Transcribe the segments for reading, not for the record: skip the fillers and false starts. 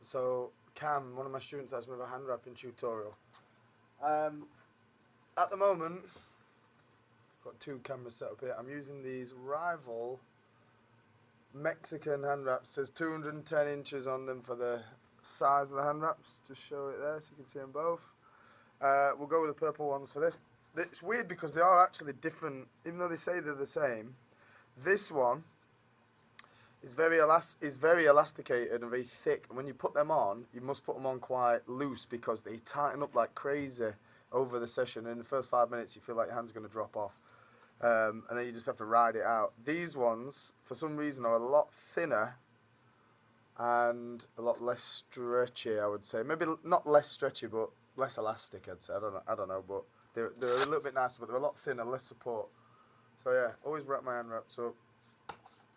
So Cam, one of my students, asked me about hand wrapping tutorial. At the moment, I've got two cameras set up here. I'm using these Rival Mexican hand wraps. There's 210 inches on them for the size of the hand wraps. Just show it there so you can see them both. We'll go with the purple ones for this. It's weird because they are actually different, even though they say they're the same. This one is very elasticated and very thick. And when you put them on, you must put them on quite loose because they tighten up like crazy over the session. In the first 5 minutes, you feel like your hand's going to drop off. And then you just have to ride it out. These ones, for some reason, are a lot thinner and a lot less stretchy, I would say. Maybe not less stretchy, but less elastic, I'd say. I don't know, but they're a little bit nicer, but they're a lot thinner, less support. So yeah, always wrap my hand wraps up.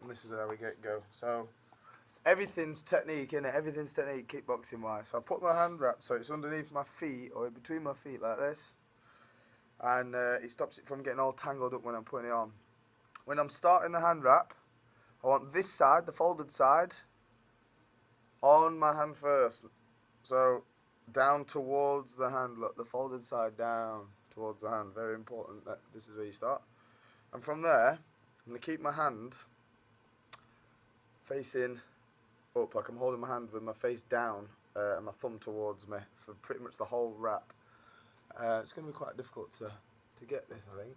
And this is how we go. So everything's technique, innit? Everything's technique kickboxing wise. So I put my hand wrap so it's underneath my feet or in between my feet like this. And it stops it from getting all tangled up when I'm putting it on. When I'm starting the hand wrap, I want this side, the folded side, on my hand first. So down towards the hand, look, the folded side down towards the hand. Very important that this is where you start. And from there, I'm going to keep my hand facing up, like I'm holding my hand with my face down and my thumb towards me for pretty much the whole wrap. It's going to be quite difficult to get this, I think.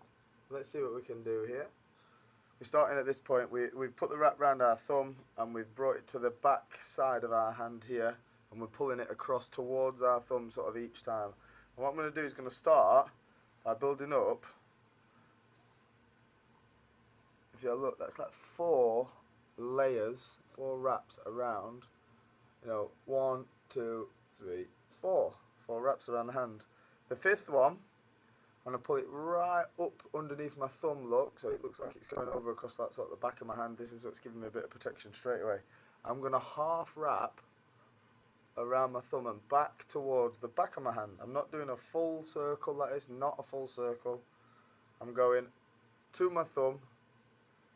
Let's see what we can do here. We're starting at this point. We've put the wrap around our thumb and we've brought it to the back side of our hand here, and we're pulling it across towards our thumb sort of each time. And what I'm going to do is going to start by building up. If you look, that's like 4 layers, 4 wraps around. You know, 1, 2, 3, 4. 4 wraps around the hand. The 5th one, I'm going to pull it right up underneath my thumb, look, so it looks like it's going over across that sort of the back of my hand. This is what's giving me a bit of protection straight away. I'm going to half wrap around my thumb and back towards the back of my hand. I'm not doing a full circle, that is not a full circle. I'm going to my thumb,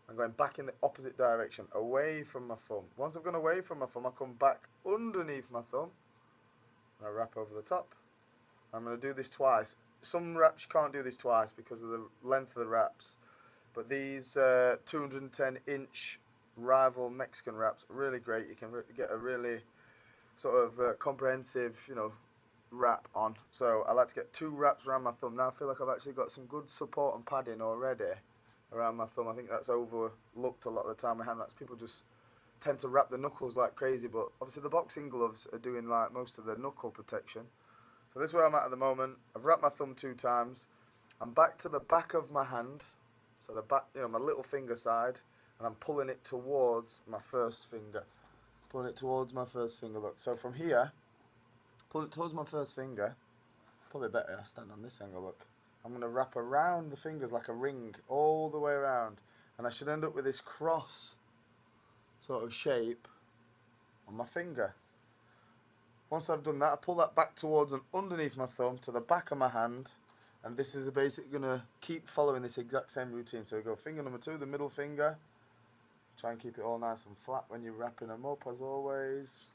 I'm going back in the opposite direction, away from my thumb. Once I've gone away from my thumb, I come back underneath my thumb, and I wrap over the top. I'm going to do this twice. Some wraps you can't do this twice because of the length of the wraps, but these 210-inch Rival Mexican wraps are really great. You can get a really sort of comprehensive, you know, wrap on. So I like to get 2 wraps around my thumb. Now I feel like I've actually got some good support and padding already around my thumb. I think that's overlooked a lot of the time with hand wraps. People just tend to wrap the knuckles like crazy, but obviously the boxing gloves are doing like most of the knuckle protection. So this is where I'm at the moment. I've wrapped my thumb 2 times. I'm back to the back of my hand, so the back, you know, my little finger side, and I'm pulling it towards my first finger. Pulling it towards my first finger, look. So from here, pull it towards my first finger. Probably better I stand on this angle, look. I'm going to wrap around the fingers like a ring, all the way around. And I should end up with this cross sort of shape on my finger. Once I've done that, I pull that back towards and underneath my thumb to the back of my hand. And this is basically going to keep following this exact same routine. So we go finger number 2, the middle finger. Try and keep it all nice and flat when you're wrapping them up, as always.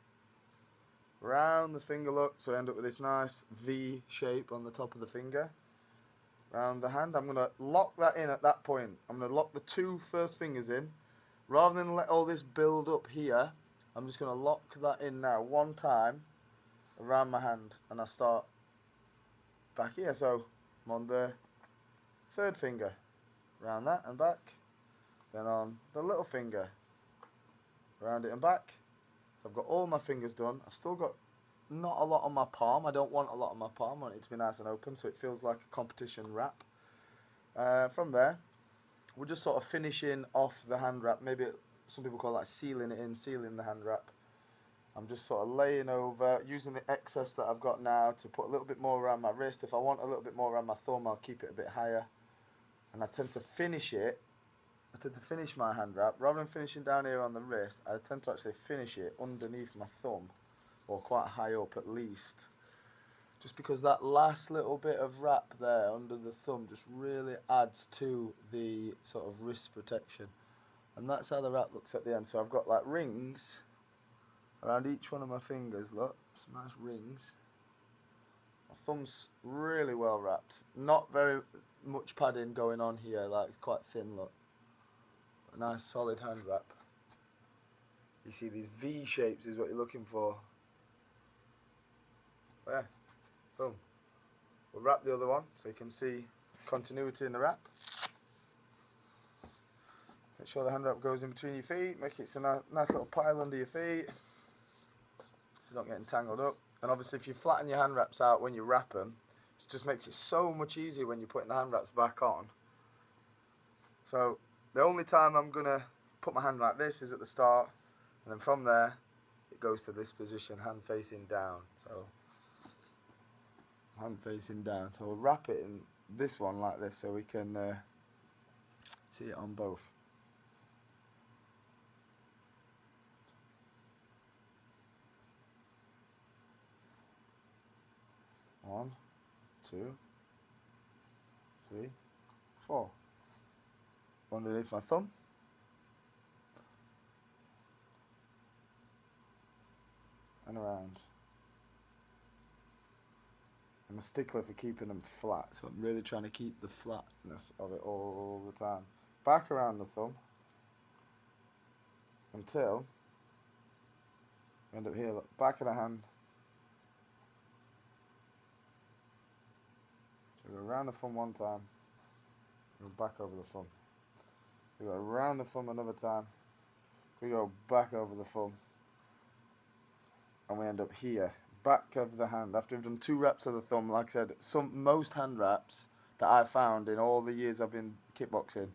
Round the finger, look, so I end up with this nice V shape on the top of the finger. Round the hand, I'm going to lock that in at that point. I'm going to lock the 2 first fingers in. Rather than let all this build up here, I'm just going to lock that in now, one time, around my hand. And I start back here, so I'm on the 3rd finger. Around that and back. Then on the little finger. Around it and back. So I've got all my fingers done. I've still got not a lot on my palm. I don't want a lot on my palm. I want it to be nice and open so it feels like a competition wrap. From there, we're just sort of finishing off the hand wrap. Maybe some people call that sealing it in, sealing the hand wrap. I'm just sort of laying over, using the excess that I've got now to put a little bit more around my wrist. If I want a little bit more around my thumb, I'll keep it a bit higher. And I tend to finish it. I tend to finish my hand wrap. Rather than finishing down here on the wrist, I tend to actually finish it underneath my thumb, or quite high up at least. Just because that last little bit of wrap there under the thumb just really adds to the sort of wrist protection. And that's how the wrap looks at the end. So I've got like rings around each one of my fingers, look, some nice rings. My thumb's really well wrapped. Not very much padding going on here, like it's quite thin, look. A nice solid hand wrap. You see these V shapes is what you're looking for. Yeah, boom. We'll wrap the other one so you can see continuity in the wrap. Make sure the hand wrap goes in between your feet, make it a nice little pile under your feet, so you're not getting tangled up. And obviously if you flatten your hand wraps out when you wrap them, it just makes it so much easier when you're putting the hand wraps back on. So the only time I'm going to put my hand like this is at the start, and then from there it goes to this position, hand facing down. So hand facing down. So we'll wrap it in this one like this so we can see it on both. One, 2, 3, 4. Underneath my thumb. And around. I'm a stickler for keeping them flat, so I'm really trying to keep the flatness of it all the time. Back around the thumb until end up here, look, back of the hand. So go around the thumb one time, go back over the thumb. We go around the thumb another time, we go back over the thumb, and we end up here, back of the hand. After we've done 2 wraps of the thumb, like I said, most hand wraps that I've found in all the years I've been kickboxing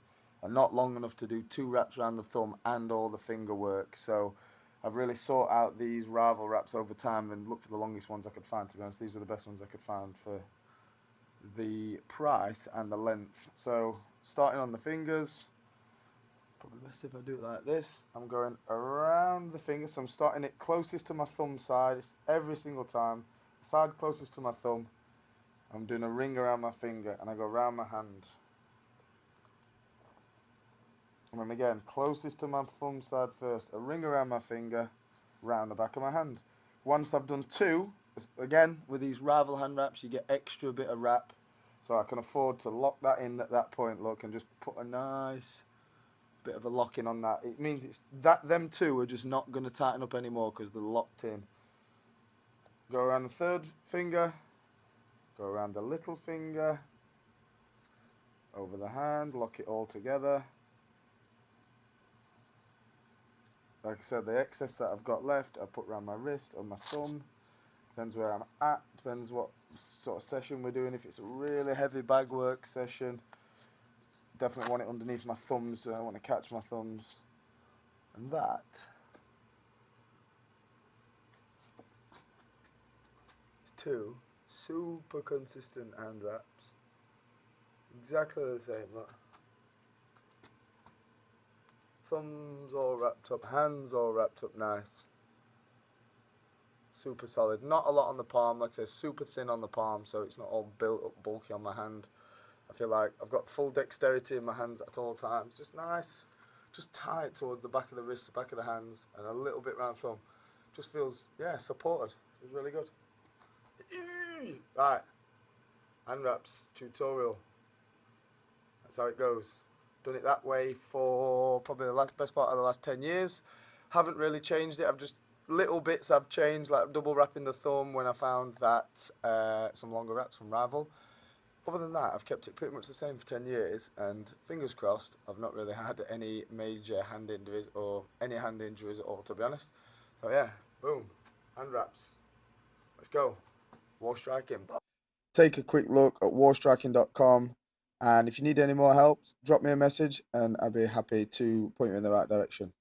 are not long enough to do 2 wraps around the thumb and all the finger work. So I've really sought out these rival wraps over time and looked for the longest ones I could find. To be honest, these were the best ones I could find for the price and the length. So starting on the fingers, probably best if I do it like this. I'm going around the finger, so I'm starting it closest to my thumb side every single time. The side closest to my thumb, I'm doing a ring around my finger, and I go around my hand. And then again, closest to my thumb side first, a ring around my finger, round the back of my hand. Once I've done 2, again, with these rival hand wraps, you get extra bit of wrap. So I can afford to lock that in at that point, look, and just put a nice bit of a lock in on that. It means it's that them 2 are just not going to tighten up anymore because they're locked in. Go around the 3rd finger, go around the little finger, over the hand, lock it all together. Like I said, the excess that I've got left, I put around my wrist or my thumb. Depends where I'm at, depends what sort of session we're doing. If it's a really heavy bag work session, definitely want it underneath my thumbs, so I want to catch my thumbs. And that is 2 super consistent hand wraps. Exactly the same, look. Thumbs all wrapped up, hands all wrapped up nice. Super solid. Not a lot on the palm, like I said, super thin on the palm, so it's not all built up bulky on my hand. I feel like I've got full dexterity in my hands at all times. Just nice, just tight towards the back of the wrists, the back of the hands, and a little bit round thumb. Just feels, yeah, supported. Feels really good. Right, hand wraps tutorial. That's how it goes. Done it that way for probably the best part of the last 10 years. Haven't really changed it. I've just little bits I've changed, like double wrapping the thumb when I found that some longer wraps from Rival. Other than that, I've kept it pretty much the same for 10 years, and fingers crossed, I've not really had any major hand injuries or any hand injuries at all, to be honest. So yeah, boom, hand wraps. Let's go. War striking. Take a quick look at warstriking.com, and if you need any more help, drop me a message and I'll be happy to point you in the right direction.